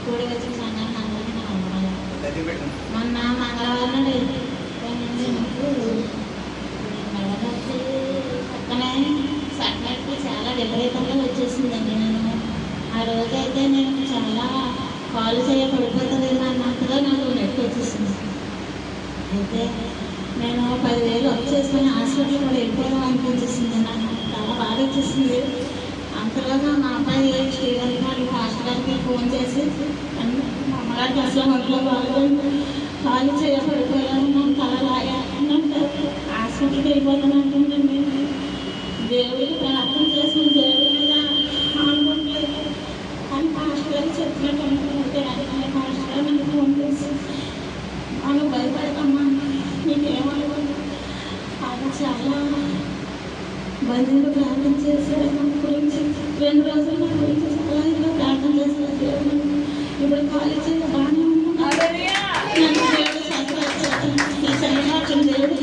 కూడి వచ్చిన సంఘాన్ని అందరికీ నా వందనాలు. మొన్న మంగళవారం నాడు నాకు మెడనొప్పి పక్కనే సట్నొప్పి చాలా విపరీతంగా వచ్చేసిందండి. ఆ రోజైతే నేను చాలా కాలు చేయ పడిపోతుందేమో అన్నట్టుగా నాకు నొప్పి వచ్చేసింది. అయితే నేను 10,000 అప్పు చేసుకుని హాస్పిటల్ కూడా వెళ్ళిపోదాం అనిపించేసింది. నాకు చాలా బాధ వచ్చేసింది. అంతలోగా మా అబ్బాయి శ్రీధర్ గారు హాస్టల్ గారికి ఫోన్ చేసి మా అమ్మగారికి అసలు ఒంట్లో బాగుంది, కాలు చేయ పడిపోయాను, నాకు తల లాగానంటే హాస్పిటల్కి వెళ్ళిపోతాను అంటుందండి. దేవుడికి ప్రార్థన చేసుకుని దేవుడి మీద అనుకుంటలేదు అని హాస్టల్ గారికి చెప్పినట్టు అనుకుంటే ఆయన హాస్టల్ గారు నాకు ఫోన్ చేసి మనం భయపడతామా, నీకేమనుకుంది అది చాలా బంధువులు ప్రార్థన చేశారు. నా గురించి 2 రోజులు నా గురించి చాలా ఇదిగా ప్రార్థన చేశారు. దేవుడు ఇప్పుడు కాలేజీలో బాగానే ఉన్నాను. దేవుడు సంతోషించారు. ఈ సంఘటన దేవుడు